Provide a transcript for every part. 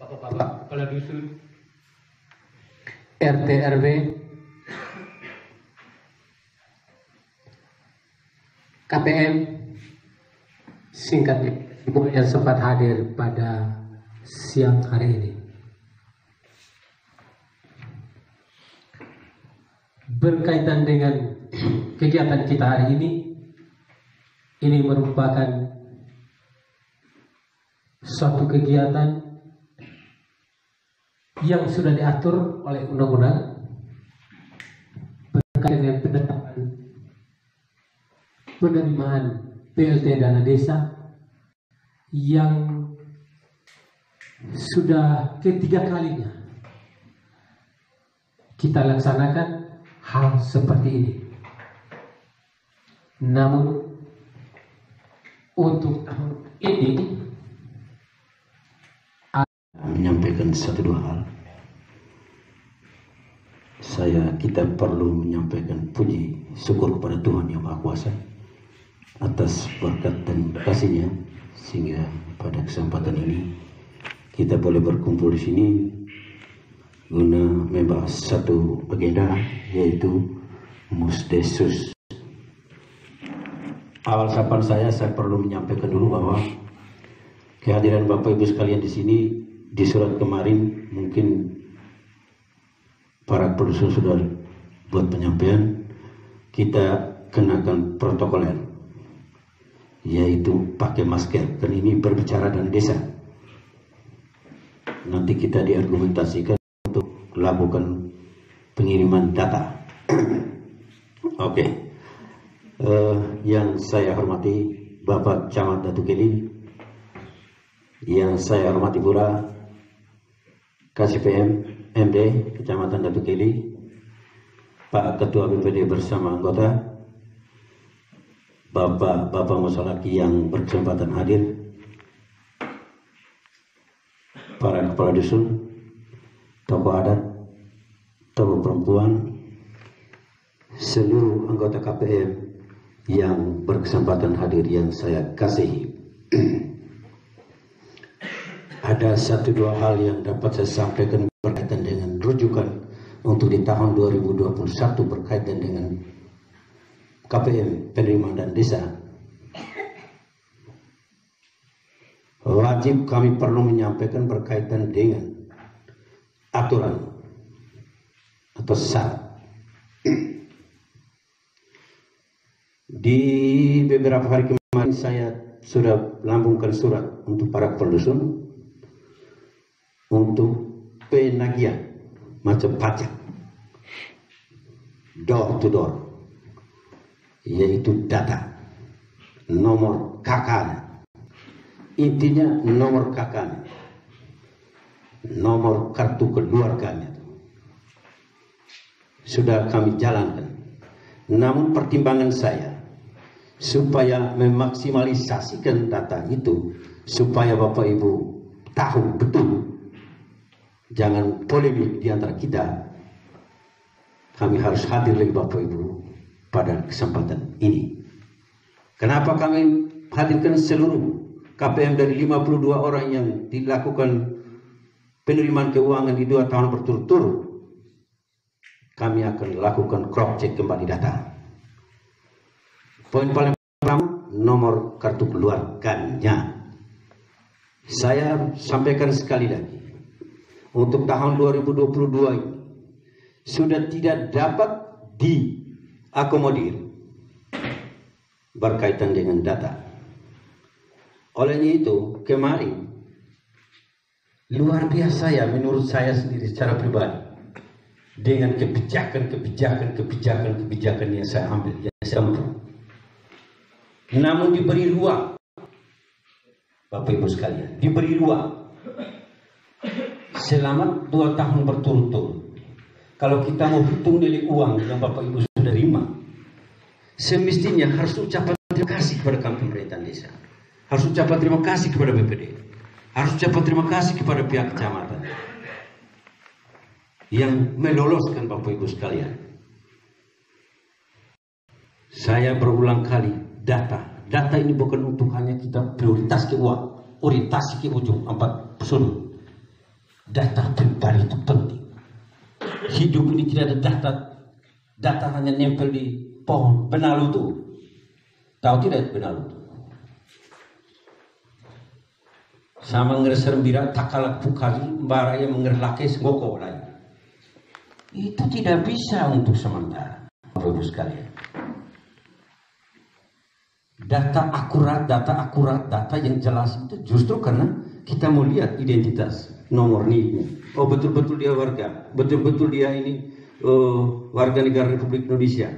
Bapak-bapak kepala dusun, RT RW, KPM, singkatnya yang sempat hadir pada siang hari ini. Berkaitan dengan kegiatan kita hari ini merupakan suatu kegiatan yang sudah diatur oleh undang-undang berkaitan dengan penetapan penerimaan PLT dana desa yang sudah ketiga kalinya kita laksanakan hal seperti ini. Namun untuk tahun ini menyampaikan satu dua hal. Kita perlu menyampaikan puji syukur kepada Tuhan Yang Maha Kuasa atas berkat dan kasih-Nya, sehingga pada kesempatan ini kita boleh berkumpul di sini guna membahas satu agenda, yaitu Musdesus. Awal sapaan saya perlu menyampaikan dulu bahwa kehadiran Bapak Ibu sekalian di sini di surat kemarin mungkin para produser sudah buat penyampaian, kita kenakan protokoler, yaitu pakai masker, dan ini berbicara dan desa. Nanti kita diargumentasikan untuk melakukan pengiriman data. Oke. Yang saya hormati Bapak Camat Datu Keli, yang saya hormati pula KCPM MD Kecamatan Datu Keli, Pak Ketua BPD bersama anggota, Bapak Musolaki yang berkesempatan hadir, para kepala dusun, tokoh adat, tokoh perempuan, seluruh anggota KPM yang berkesempatan hadir yang saya kasihi. Ada satu dua hal yang dapat saya sampaikan berkaitan dengan rujukan untuk di tahun 2021 berkaitan dengan KPM penerimaan dan desa. Wajib kami perlu menyampaikan berkaitan dengan aturan atau syarat. Di beberapa hari kemarin saya sudah lambungkan surat untuk para pendusun untuk penagihan macam pajak door to door, yaitu data, nomor KK-nya, intinya nomor KK-nya, nomor kartu keluarganya, sudah kami jalankan. Namun pertimbangan saya supaya memaksimalisasikan data itu, supaya Bapak Ibu tahu betul, jangan polemik di antara kita, kami harus hadir lagi Bapak Ibu pada kesempatan ini. Kenapa kami hadirkan seluruh KPM dari 52 orang yang dilakukan penerimaan keuangan di 2 tahun berturut-turut? Kami akan lakukan crop check kembali data. Poin paling pertama, nomor kartu keluarganya. Saya sampaikan sekali lagi, untuk tahun 2022 ini sudah tidak dapat diakomodir berkaitan dengan data. Olehnya itu, kemarin luar biasa ya menurut saya sendiri secara pribadi dengan kebijakan yang saya ambil, yang saya ambil. Namun diberi ruang, Bapak Ibu sekalian, diberi ruang selama 2 tahun berturut-turut. Kalau kita mau hitung nilai uang yang Bapak Ibu sudah terima, semestinya harus ucapan terima kasih kepada pemerintahan desa, harus ucapan terima kasih kepada BPD, harus ucapan terima kasih kepada pihak kecamatan yang meloloskan Bapak Ibu sekalian. Saya berulang kali, data ini bukan untuk hanya kita prioritas ke uang, orientasi ke ujung 4 sudut. Data pribadi itu penting. Hidup ini tidak ada data hanya nempel di pohon benalu itu. Tahu tidak benalu itu? Sama ngereserembira takalak pukali mbara yang mengerlake sengoko lain. Itu tidak bisa untuk sementara, Bapak Ibu sekalian. Data akurat, data yang jelas itu justru karena kita mau lihat identitas nomor NIK-nya. Oh betul-betul dia warga, betul-betul dia ini warga negara Republik Indonesia.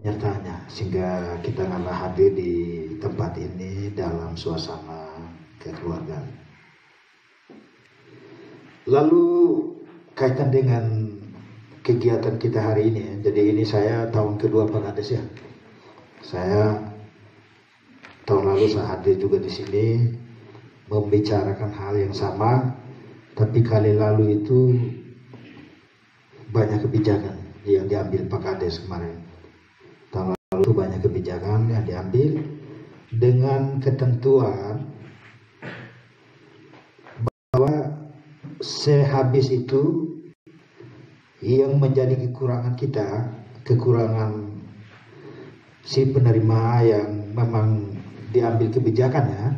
Nyatanya sehingga kita ngalah hadir di tempat ini dalam suasana kekeluargaan. Lalu kaitan dengan kegiatan kita hari ini, jadi ini saya tahun kedua Pak Kades ya. Saya tahun lalu saya hadir juga di sini membicarakan hal yang sama, tapi kali lalu itu banyak kebijakan yang diambil Pak Kades kemarin. Tahun lalu itu banyak kebijakan yang diambil dengan ketentuan bahwa sehabis itu yang menjadi kekurangan kita, kekurangan si penerima yang memang diambil kebijakannya,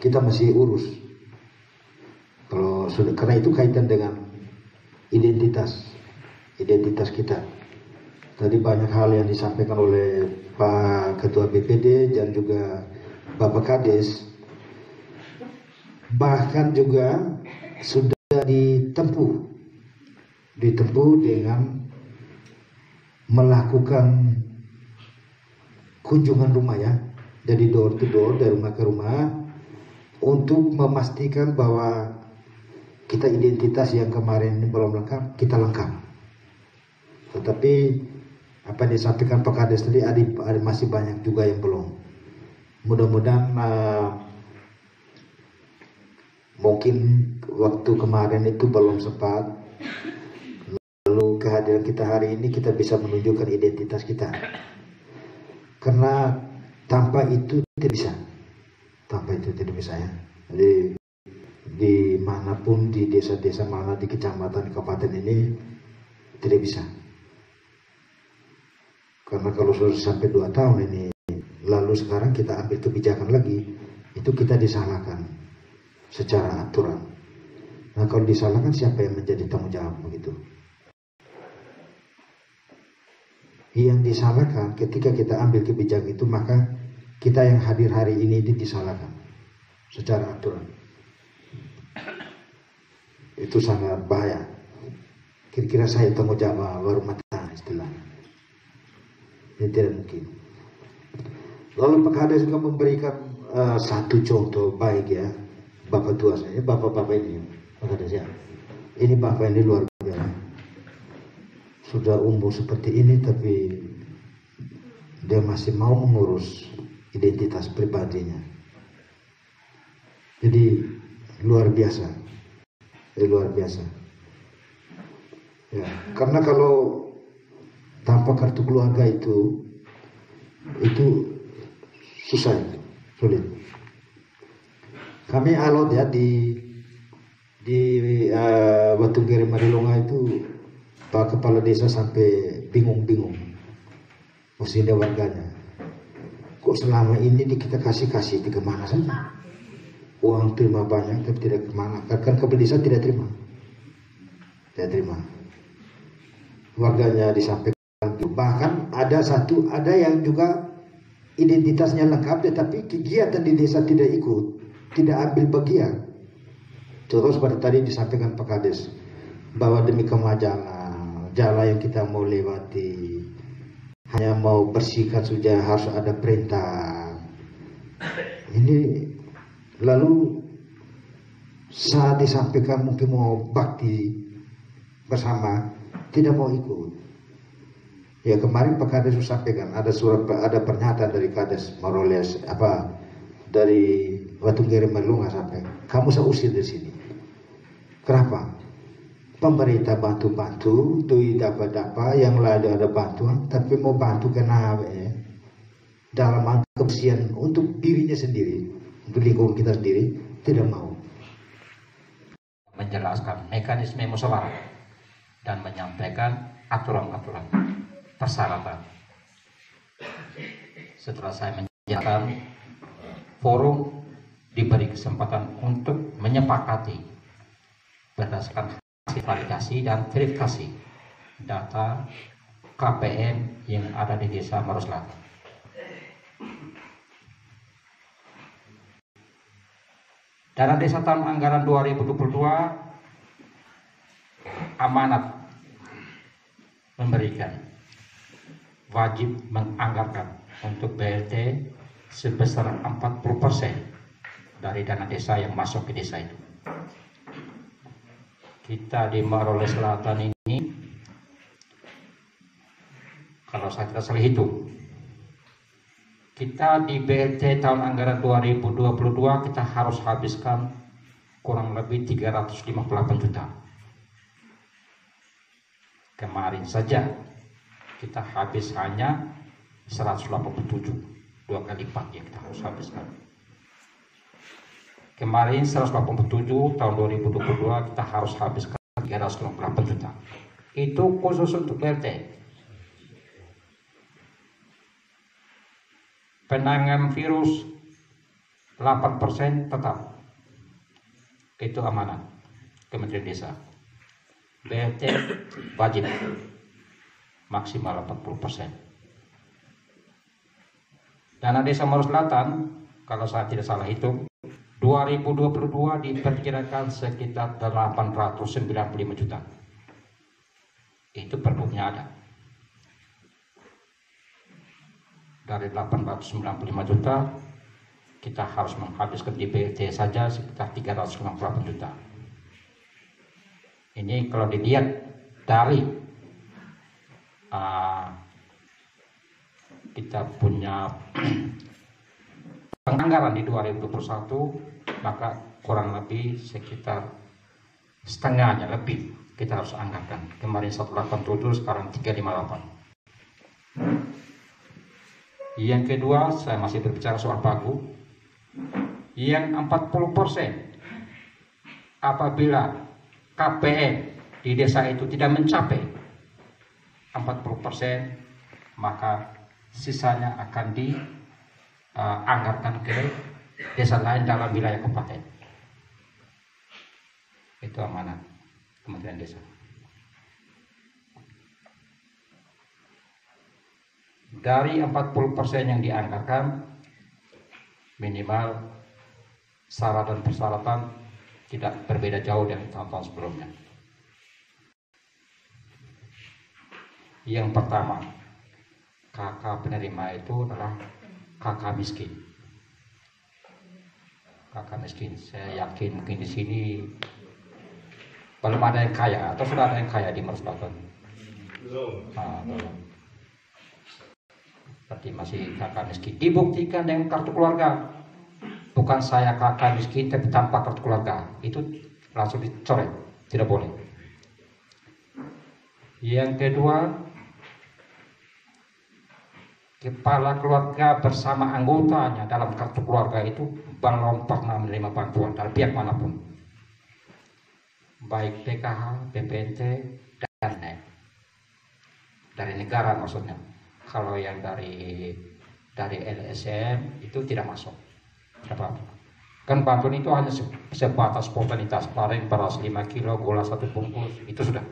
kita masih urus. Kalau sudah, karena itu kaitan dengan identitas kita. Tadi banyak hal yang disampaikan oleh Pak Ketua BPD dan juga Bapak Kades, bahkan juga sudah ditempuh dengan melakukan kunjungan rumah ya, jadi door to door, dari rumah ke rumah, untuk memastikan bahwa kita identitas yang kemarin belum lengkap, kita lengkap. Tetapi apa yang disampaikan Pak Kades tadi, ada masih banyak juga yang belum. Mudah-mudahan mungkin waktu kemarin itu belum sempat. Lalu kehadiran kita hari ini kita bisa menunjukkan identitas kita. Karena tanpa itu tidak bisa. Tanpa itu tidak bisa ya. Jadi dimanapun, di desa-desa mana, di kecamatan, di kabupaten ini tidak bisa. Karena kalau sudah sampai 2 tahun ini, lalu sekarang kita ambil kebijakan lagi, itu kita disalahkan secara aturan. Nah kalau disalahkan, siapa yang menjadi tanggung jawab begitu? Yang disalahkan ketika kita ambil kebijakan itu, maka kita yang hadir hari ini disalahkan secara aturan. Itu sangat bahaya. Kira-kira saya tanggung jawab baru mata istilahnya. Ini tidak mungkin. Lalu Pak Kades juga memberikan satu contoh baik ya, Bapak tua saya, Bapak-bapak ini, Pak Kades ya. Ini Bapak ini luar biasa. Sudah umur seperti ini tapi dia masih mau mengurus identitas pribadinya. Jadi luar biasa. Luar biasa. Ya, karena kalau tanpa kartu keluarga itu susah, sulit. Kami alot ya di Batunggere Marilonga itu, Pak Kepala Desa sampai bingung mestinya warganya. Kok selama ini kita kasih di kemana saja? Uang terima banyak tapi tidak kemana. Kan Kepala Desa tidak terima. Warganya disampaikan. Bahkan ada yang juga identitasnya lengkap tetapi kegiatan di desa tidak ikut, tidak ambil bagian. Terus pada tadi disampaikan Pak Kades bahwa demi kemajuan jalan yang kita mau lewati, hanya mau bersihkan saja harus ada perintah. Ini lalu saat disampaikan mungkin mau bakti bersama, tidak mau ikut. Ya kemarin Pak Kades sampaikan ada pernyataan dari Kades Maroles dari Batunggere Marilonga sampai kamu saya usir dari sini. Kenapa? Pemerintah bantu itu dapat yang lain ada bantuan, tapi mau bantu kenapa ya? Dalam kebersihan untuk dirinya sendiri, lingkungan kita sendiri tidak mau. Menjelaskan mekanisme musyawarah dan menyampaikan aturan-aturan persyaratan. Setelah saya menjelaskan, forum diberi kesempatan untuk menyepakati berdasarkan hasil validasi dan verifikasi data KPM yang ada di Desa Maros Selatan. Dana desa tahun anggaran 2022 amanat memberikan wajib menganggarkan untuk BLT sebesar 40% dari dana desa yang masuk ke desa itu. Kita di Maros Selatan ini, kalau saya tidak salah hitung, kita di BLT tahun anggaran 2022 kita harus habiskan kurang lebih 358 juta. Kemarin saja kita habis hanya 187, 2 kali lipat yang kita harus habiskan. Kemarin 187, tahun 2022 kita harus habiskan 358 juta. Itu khusus untuk BLT. Penanganan virus 8% tetap. Itu amanat Kementerian Desa. BLT wajib maksimal 40%. Dana Desa Maros Selatan, kalau saya tidak salah hitung, 2022 diperkirakan sekitar 895 juta. Itu pergubnya ada. Dari 895 juta, kita harus menghabiskan di BLT saja sekitar 398 juta. Ini kalau dilihat dari kita punya penganggaran di 2021, maka kurang lebih sekitar setengahnya lebih kita harus anggarkan. Kemarin 187, sekarang 358. Yang kedua, saya masih berbicara soal pagu. Yang 40%, apabila KPM di desa itu tidak mencapai 40%, maka sisanya akan dianggarkan ke desa lain dalam wilayah kabupaten. Itu amanat Kementerian Desa. Dari 40% yang dianggarkan, minimal syarat dan persyaratan tidak berbeda jauh dari tahun-tahun sebelumnya. Yang pertama, kakak penerima itu adalah kakak miskin. Kakak miskin, saya yakin mungkin di sini belum ada yang kaya, atau sudah ada yang kaya di Maros Selatan? Belum. Berarti masih kakak miskin. Dibuktikan dengan kartu keluarga. Bukan saya kakak miskin tapi tanpa kartu keluarga. Itu langsung dicoret, tidak boleh. Yang kedua, kepala keluarga bersama anggotanya dalam kartu keluarga itu belum pernah menerima bantuan dari pihak manapun, baik PKH, BPNT, dan dari negara maksudnya. Kalau yang dari LSM itu tidak masuk. Kan bantuan itu hanya sebatas spontanitas, paling beras 5 kilo, gula 1 bungkus, itu sudah.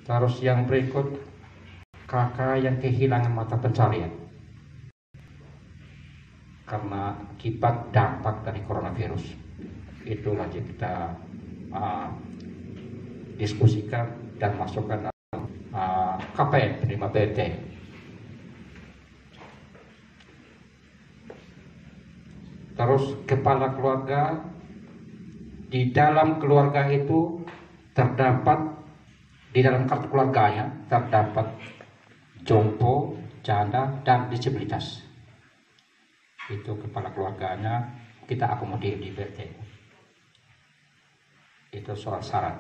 Terus yang berikut, kakak yang kehilangan mata pencarian karena akibat dampak dari coronavirus. Itu wajib kita diskusikan dan masukkan KPM penerima BLT. Terus kepala keluarga, di dalam keluarga itu terdapat, di dalam kartu keluarganya terdapat jompo, janda, dan disabilitas. Itu kepala keluarganya kita akomodir di BLT. Itu soal syarat.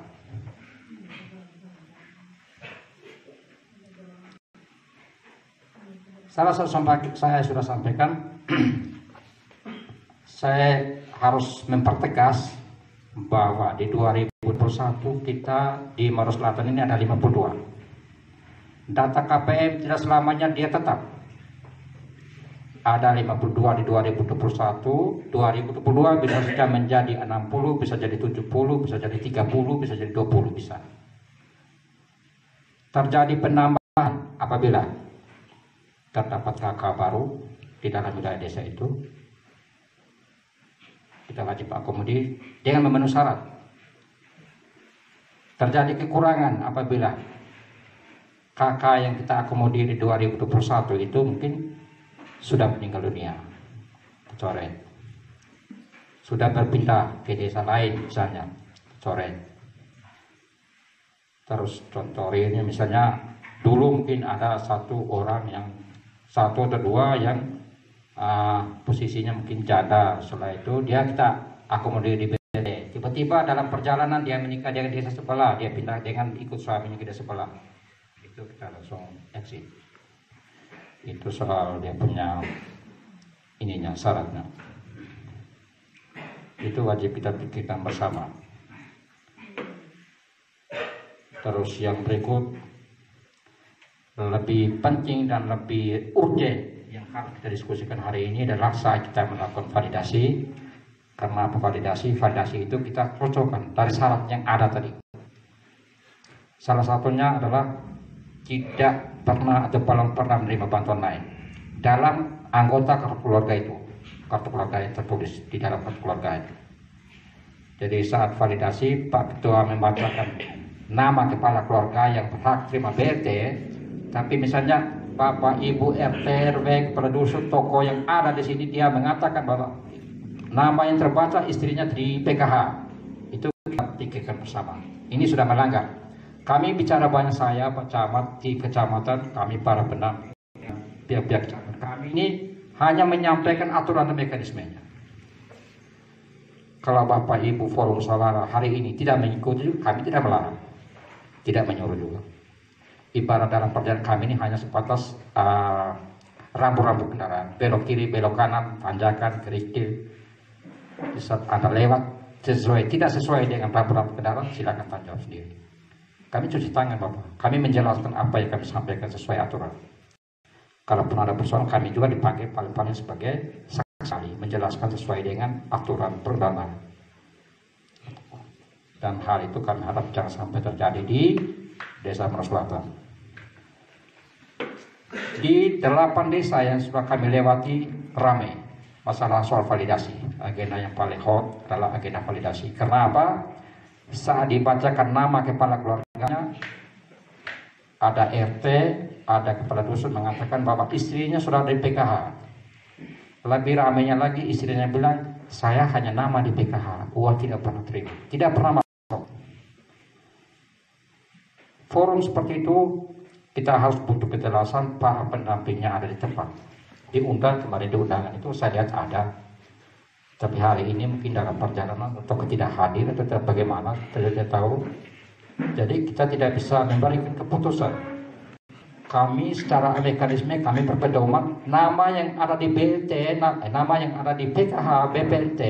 saya sudah sampaikan, saya harus mempertegas bahwa di 2021 kita di Maros Selatan ini ada 52. Data KPM tidak selamanya dia tetap. Ada 52 di 2021, 2022 bisa saja menjadi 60, bisa jadi 70, bisa jadi 30, bisa jadi 20 bisa. Terjadi penambahan apabila terdapat KK baru di dalam wilayah desa itu, kita wajib akomodir dengan memenuhi syarat. Terjadi kekurangan apabila KK yang kita akomodir di 2021 itu mungkin sudah meninggal dunia, coret, sudah berpindah ke desa lain misalnya, coret. Terus contoh realnya misalnya dulu mungkin ada satu atau dua yang posisinya mungkin janda, setelah itu dia kita akomodir di BPT. Tiba-tiba dalam perjalanan dia menikah dengan desa sebelah, dia pindah dengan ikut suaminya ke desa sebelah, itu kita langsung exit. Itu soal dia punya ininya, syaratnya. Itu wajib kita pikirkan bersama. Terus yang berikut lebih penting dan lebih urgent yang harus kita diskusikan hari ini adalah saat kita melakukan validasi. Karena apa validasi? Validasi itu kita cocokkan dari syarat yang ada tadi. Salah satunya adalah tidak pernah atau belum pernah menerima bantuan lain dalam anggota kartu keluarga itu, kartu keluarga yang tertulis di dalam kartu keluarga itu. Jadi saat validasi Pak Ketua membacakan nama kepala keluarga yang berhak terima BLT, tapi misalnya Bapak Ibu RT RW kepala dusun tokoh yang ada di sini dia mengatakan bahwa nama yang terbaca istrinya di PKH, itu kita pikirkan bersama. Ini sudah melanggar. Kami bicara banyak, saya Pak Camat di kecamatan, kami para pihak-pihak kecamatan kami ini hanya menyampaikan aturan dan mekanismenya. Kalau Bapak Ibu forum saudara hari ini tidak mengikuti, kami tidak melarang, tidak menyuruh juga. Ibarat dalam perjalanan kami ini hanya sebatas rambu-rambu kendaraan, belok kiri, belok kanan, tanjakan, kerikil. Di saat Anda lewat tidak sesuai dengan rambu-rambu kendaraan, silakan tanggung jawab sendiri. Kami cuci tangan Bapak, kami menjelaskan apa yang kami sampaikan sesuai aturan. Kalaupun ada persoalan, kami juga dipanggil paling-paling sebagai saksi menjelaskan sesuai dengan aturan perundangan. Dan hal itu kami harap jangan sampai terjadi di Desa Maros Selatan. Di 8 desa yang sudah kami lewati ramai masalah soal validasi. Agenda yang paling hot adalah agenda validasi. Karena apa? Saat dibacakan nama kepala keluarganya, ada RT, ada kepala dusun mengatakan bahwa istrinya sudah di PKH. Lebih ramainya lagi istrinya bilang, saya hanya nama di PKH, uang tidak pernah terima, tidak pernah masuk. Forum seperti itu kita harus butuh kejelasan para pendampingnya ada di tempat. Diundang kemarin di undangan itu saya lihat ada. Tapi hari ini mungkin dalam perjalanan atau tidak hadir atau bagaimana tidak tahu. Jadi kita tidak bisa memberikan keputusan. Kami secara mekanisme kami berpedoman nama yang ada di BLT, nama yang ada di PKH, BPLT,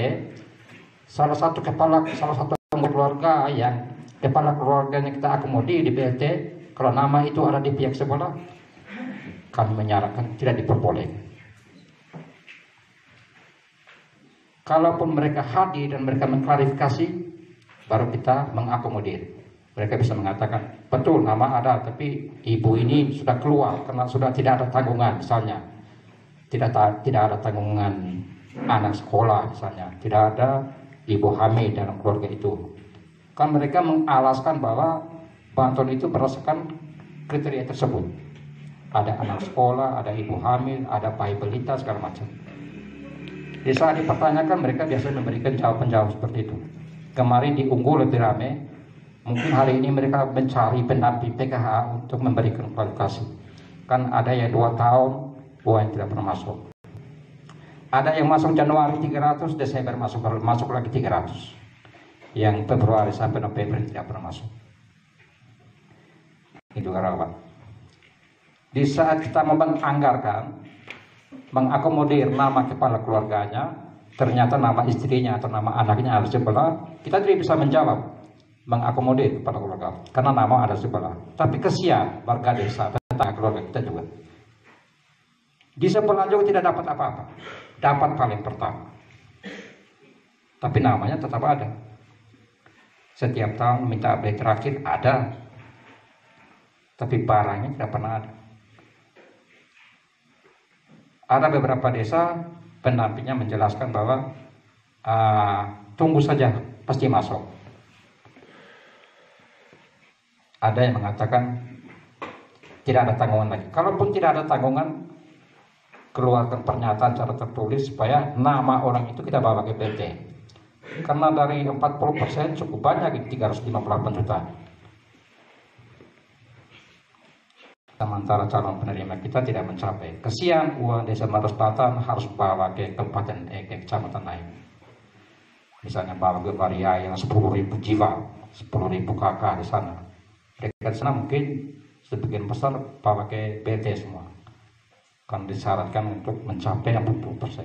salah satu keluarga yang kepala keluarganya kita akomodir di BLT, kalau nama itu ada di pihak sebelah, kami menyarankan tidak diperbolehkan. Kalaupun mereka hadir dan mereka mengklarifikasi, baru kita mengakomodir. Mereka bisa mengatakan, betul nama ada, tapi ibu ini sudah keluar karena sudah tidak ada tanggungan, misalnya. Tidak ada tanggungan anak sekolah, misalnya. Tidak ada ibu hamil dalam keluarga itu. Kan mereka mengalaskan bahwa bantuan itu berdasarkan kriteria tersebut. Ada anak sekolah, ada ibu hamil, ada bayi balita, segala macam. Di saat dipertanyakan mereka biasanya memberikan jawaban-jawaban seperti itu. Kemarin di Unggul lebih ramai, mungkin hari ini mereka mencari pendamping PKH untuk memberikan kualifikasi. Kan ada yang 2 tahun, yang tidak pernah masuk. Ada yang masuk Januari 300, Desember masuk lagi 300. Yang Februari sampai November tidak pernah masuk. Itu rawat. Di saat kita menganggarkan, mengakomodir nama kepala keluarganya, ternyata nama istrinya atau nama anaknya ada sebelah, kita tidak bisa menjawab mengakomodir kepala keluarga karena nama ada sebelah. Tapi kesian warga desa, tetangga keluarga kita juga. Di sebelah juga tidak dapat apa-apa, dapat paling pertama. Tapi namanya tetap ada. Setiap tahun minta update terakhir ada, tapi barangnya tidak pernah ada. Ada beberapa desa pendampingnya menjelaskan bahwa tunggu saja pasti masuk. Ada yang mengatakan tidak ada tanggungan lagi. Kalaupun tidak ada tanggungan, keluarkan pernyataan secara tertulis supaya nama orang itu kita bawa ke PT. Karena dari 40% cukup banyak, 358 juta. Sementara calon penerima kita tidak mencapai. Kesian uang desa Maros Selatan harus bawa ke kabupaten ke kecamatan lain. Misalnya bawa ke Baria yang 10.000 jiwa, 10.000 kakak di sana. Mereka di sana mungkin sebagian besar bawa ke PT semua. Kan disyaratkan untuk mencapai 40%.